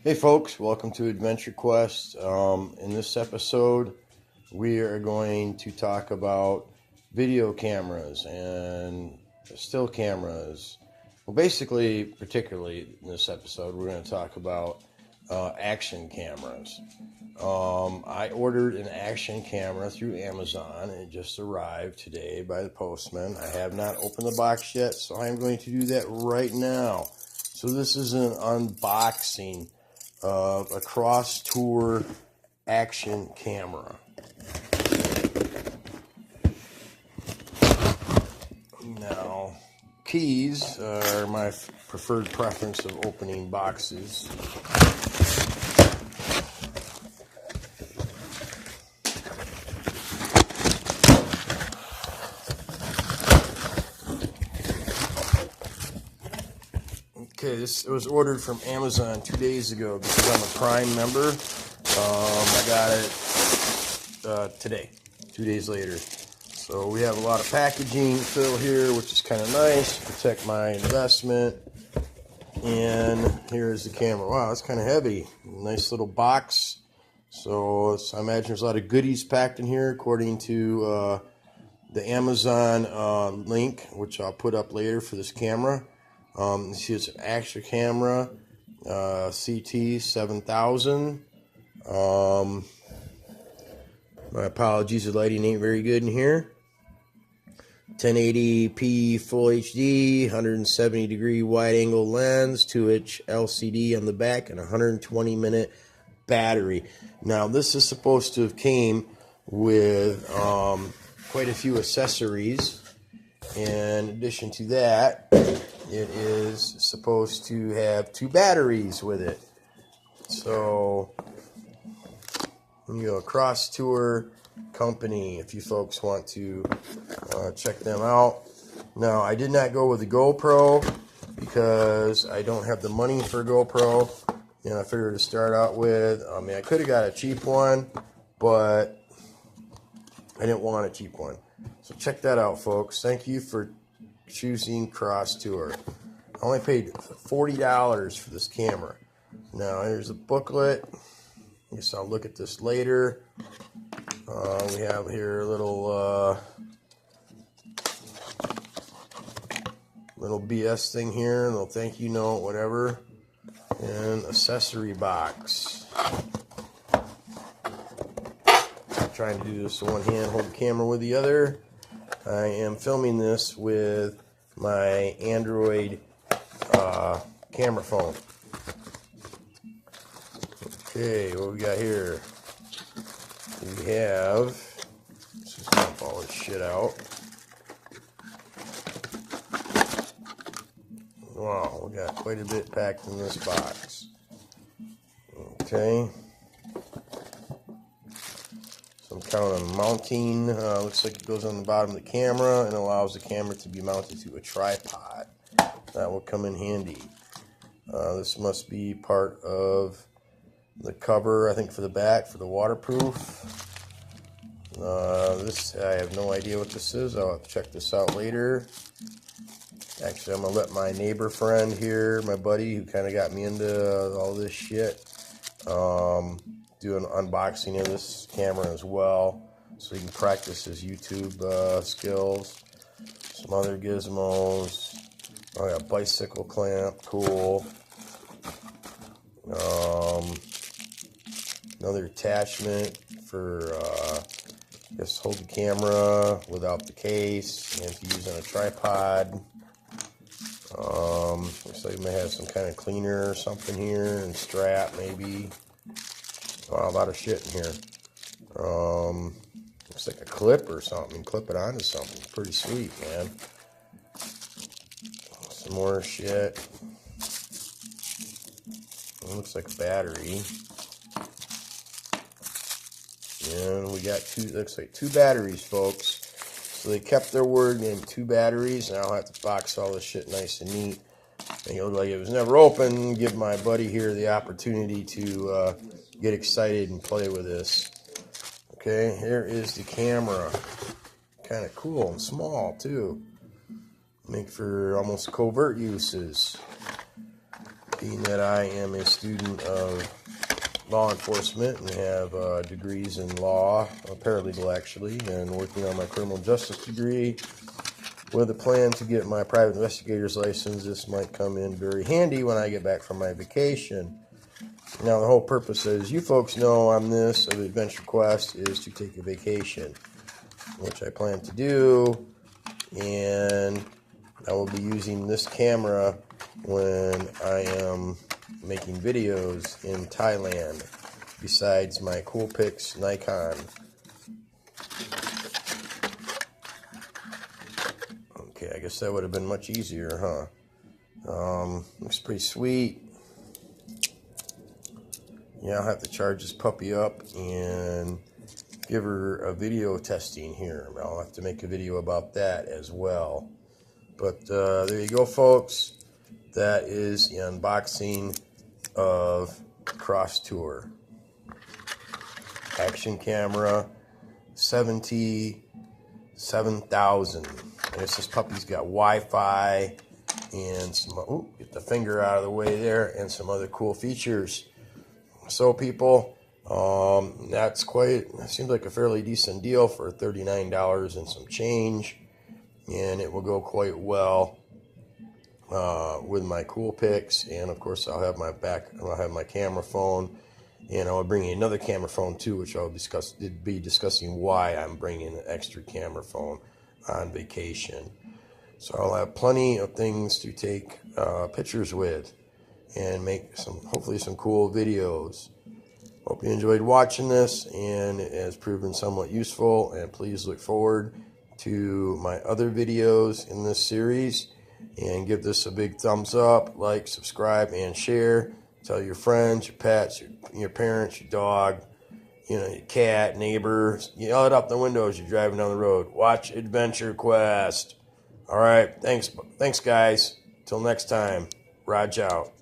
Hey folks, welcome to AdventureQuest. In this episode, we are going to talk about video cameras and still cameras. Well, basically, particularly in this episode, we're going to talk about action cameras. I ordered an action camera through Amazon. It just arrived today by the postman. I have not opened the box yet, so I'm going to do that right now. So this is an unboxing of a CROSSTOUR action camera. Now, keys are my preferred preference of opening boxes. Okay, this was ordered from Amazon 2 days ago because I'm a Prime member. I got it today, 2 days later. So we have a lot of packaging fill here, which is kind of nice to protect my investment. And here's the camera. Wow, it's kind of heavy. Nice little box. So I imagine there's a lot of goodies packed in here, according to the Amazon link, which I'll put up later for this camera. You see it's an action camera, CT7000. My apologies, the lighting ain't very good in here. 1080p Full HD, 170 degree wide angle lens, 2-inch LCD on the back, and 120-minute battery. Now this is supposed to have came with quite a few accessories. In addition to that, it is supposed to have 2 batteries with it. So, you know, CROSSTOUR company, if you folks want to check them out. Now, I did not go with the GoPro because I don't have the money for a GoPro. You know, I figured to start out with, I mean, I could have got a cheap one, but I didn't want a cheap one. So check that out, folks. Thank you for choosing CROSSTOUR. I only paid $40 for this camera. Now, here's a booklet. I guess I'll look at this later. We have here a little BS thing here, a little thank you note, whatever, and accessory box. I'm trying to do this with one hand, hold the camera with the other. I am filming this with my Android camera phone. Okay, what we got here? We have, let's just dump all this shit out. Wow, we got quite a bit packed in this box. Okay. Some kind of mounting, looks like it goes on the bottom of the camera and allows the camera to be mounted to a tripod. That will come in handy. This must be part of the cover, I think, for the back, for the waterproof. This, I have no idea what this is. I'll have to check this out later. Actually, I'm going to let my neighbor friend here, my buddy who kind of got me into all this shit, do an unboxing of this camera as well, so he can practice his YouTube skills. Some other gizmos. Oh, yeah, bicycle clamp, cool. Another attachment for just hold the camera without the case and to use on a tripod. Looks like it may have some kind of cleaner or something here, and strap maybe. Wow, a lot of shit in here. Looks like a clip or something. Clip it onto something. Pretty sweet, man. Some more shit. It looks like a battery. And we got looks like 2 batteries, folks. So they kept their word, named 2 batteries, and I'll have to box all this shit nice and neat. And it looked like it was never open. Give my buddy here the opportunity to get excited and play with this. Okay, here is the camera. Kind of cool and small, too. Make for almost covert uses. being that I am a student of law enforcement and have degrees in law, a paralegal actually, and working on my criminal justice degree with a plan to get my private investigator's license. This might come in very handy when I get back from my vacation. Now, the whole purpose, as you folks know on this of AdventureQuest, is to take a vacation, which I plan to do, and I will be using this camera when I am making videos in Thailand, besides my Coolpix Nikon. Okay, I guess that would have been much easier, huh? Looks pretty sweet. Yeah, I'll have to charge this puppy up and give her a video testing here. I'll have to make a video about that as well. But there you go, folks. That is the unboxing of CROSSTOUR Action Camera CT7000. I guess this puppy's got Wi-Fi and some, get the finger out of the way there, and some other cool features. So people, that seems like a fairly decent deal for $39 and some change, and it will go quite well with my Coolpix, and of course I'll have my camera phone, and I'll bring another camera phone too, which I'll be discussing why I'm bringing an extra camera phone on vacation. So I'll have plenty of things to take pictures with and make hopefully some cool videos. Hope you enjoyed watching this, and it has proven somewhat useful, and please look forward to my other videos in this series, and give this a big thumbs up, like, subscribe, and share. Tell your friends, your pets, your parents, your dog, your cat, neighbors. Yell it up the window as you're driving down the road. Watch AdventureQuest. All right, thanks guys. Till next time, Raj out.